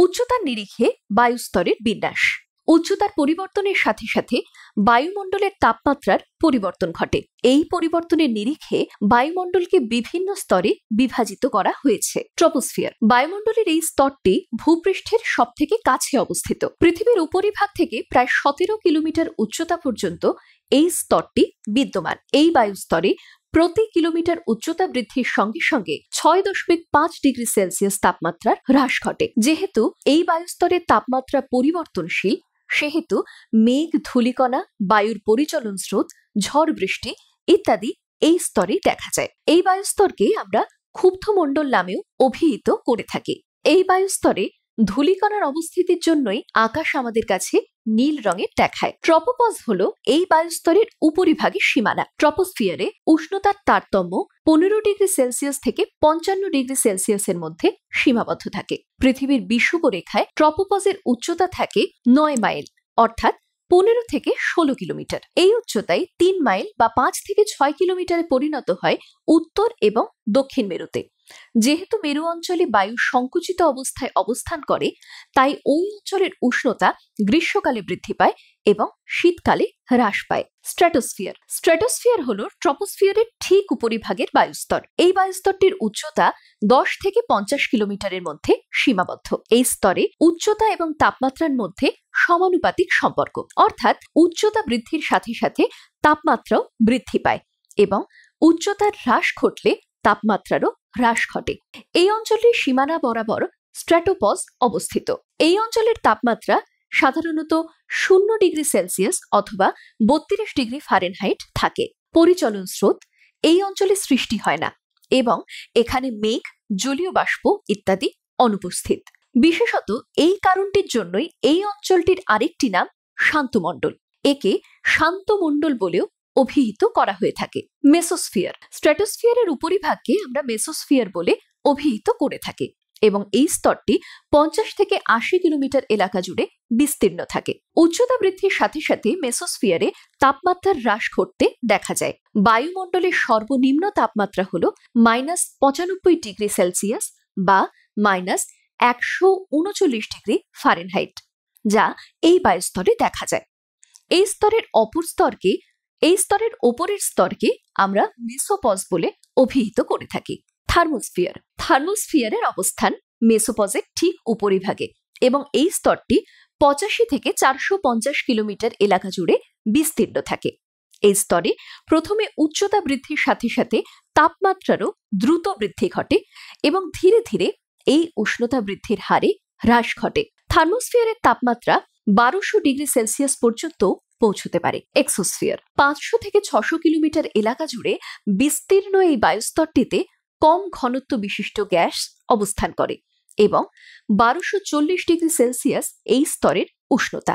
উচ্চতার নিরিখে বায়ুস্তরের বিন্যাস। উচ্চতার পরিবর্তনের সাথে সাথে বায়ুমণ্ডলের তাপমাত্রার পরিবর্তন ঘটে। এই পরিবর্তনের নিরিখে বায়ুমণ্ডলকে বিভিন্ন স্তরে বিভাজিত করা হয়েছে। ট্রপোস্ফিয়ার বায়ুমণ্ডলের এই স্তরটি ভূপৃষ্ঠের সবথেকে কাছে অবস্থিত। পৃথিবীর উপরিভাগ থেকে প্রায় 17 কিলোমিটার উচ্চতা পর্যন্ত এই স্তরটি বিদ্যমান। এই বায়ুস্তরে প্রতি কিলোমিটার উচ্চতা বৃদ্ধির সঙ্গে সঙ্গে 6.5 ডিগ্রি সেলসিয়াস তাপমাত্রার হ্রাস ঘটে। যেহেতু এই বায়ুস্তরের তাপমাত্রা পরিবর্তনশীল, সেহেতু মেঘ, ধূলিকণা, বায়ুর পরিচলন স্রোত, ঝড় বৃষ্টি ইত্যাদি এই স্তরে দেখা যায়। এই বায়ুস্তরকে আমরা ক্ষুব্ধমণ্ডল নামেও অভিহিত করে থাকি। এই বায়ুস্তরে ধূলিকণার অবস্থিতির জন্যই আকাশ আমাদের কাছে নীল রঙের দেখায়। ট্রপোপজ হলো এই বায়ুস্তরের উপরিভাগের সীমানা। ট্রপোস্ফিয়ারে উষ্ণতার তারতম্য 15 ডিগ্রি সেলসিয়াস থেকে 55 ডিগ্রি সেলসিয়াসের মধ্যে সীমাবদ্ধ থাকে। পৃথিবীর বিষুবরেখায় ট্রপোপজের উচ্চতা থাকে 9 মাইল, অর্থাৎ 15 থেকে 16 কিলোমিটার। এই উচ্চতায় 3 মাইল বা 5 থেকে 6 কিলোমিটারে পরিণত হয় উত্তর এবং দক্ষিণ মেরুতে। যেহেতু মেরু অঞ্চলে বায়ু সংকুচিত অবস্থায় অবস্থান করে, তাই ওই অঞ্চলের উষ্ণতা গ্রীষ্মকালে বৃদ্ধি পায় এবং শীতকালে হ্রাস পায়। স্ট্র্যাটোস্ফিয়ার হলো ট্রপোস্ফিয়ারের ঠিক উপরিভাগের বায়ুস্তর। এই বায়ুস্তরটির উচ্চতা 10 থেকে 50 কিলোমিটারের মধ্যে সীমাবদ্ধ। এই স্তরে উচ্চতা এবং তাপমাত্রার মধ্যে সমানুপাতিক সম্পর্ক, অর্থাৎ উচ্চতা বৃদ্ধির সাথে সাথে তাপমাত্রাও বৃদ্ধি পায় এবং উচ্চতার হ্রাস ঘটলে তাপমাত্রারও হ্রাস ঘটে। এই অঞ্চলের সীমানা বরাবর স্ট্র্যাটোপজ অবস্থিত। এই অঞ্চলের তাপমাত্রা সাধারণত 0 ডিগ্রি সেলসিয়াস অথবা 32 ডিগ্রি ফারেনহাইট থাকে। পরিচলন স্রোত এই অঞ্চলে সৃষ্টি হয় না এবং এখানে মেঘ, জলীয় বাষ্প ইত্যাদি অনুপস্থিত। বিশেষত এই কারণটির জন্যই এই অঞ্চলটির আরেকটি নাম শান্তমণ্ডল। একে শান্তমণ্ডল বলেও অভিহিত করা হয়ে থাকে। মেসোস্ফিয়ার স্ট্র্যাটোস্ফিয়ারের উপরিভাগকে আমরা মেসোস্ফিয়ার বলে অভিহিত করে থাকি এবং এই স্তরটি 50 থেকে 80 কিলোমিটার এলাকা জুড়ে বিস্তীর্ণ থাকে। উচ্চতা বৃদ্ধির সাথে সাথে মেসোস্ফিয়ারে তাপমাত্রার হ্রাস ঘটতে দেখা যায়। বায়ুমণ্ডলের সর্বনিম্ন তাপমাত্রা হল -95 ডিগ্রি সেলসিয়াস বা -139 ডিগ্রি ফারেনহাইট, যা এই বায়ুস্তরে দেখা যায়। এই স্তরের ওপরের স্তরকে আমরা মেসোপজ বলে অভিহিত করে থাকি। থার্মোস্ফিয়ারের অবস্থান মেসোপজের ঠিক উপরিভাগে এবং এই স্তরটি 85 থেকে 450 কিলোমিটার এলাকা জুড়ে বিস্তীর্ণ থাকে। এই স্তরে প্রথমে উচ্চতা বৃদ্ধির সাথে সাথে তাপমাত্রারও দ্রুত বৃদ্ধি ঘটে এবং ধীরে ধীরে এই উষ্ণতা বৃদ্ধির হারে হ্রাস ঘটে। থার্মোস্ফিয়ারের তাপমাত্রা 1200 ডিগ্রি সেলসিয়াস পর্যন্ত পৌঁছতে পারে। এক্সোস্ফিয়ার 500 থেকে 600 কিলোমিটার এলাকা জুড়ে বিস্তীর্ণ এই বায়ুস্তরটিতে কম ঘনত্ব বিশিষ্ট গ্যাস অবস্থান করে এবং 1240 ডিগ্রি সেলসিয়াস এই স্তরের উষ্ণতা।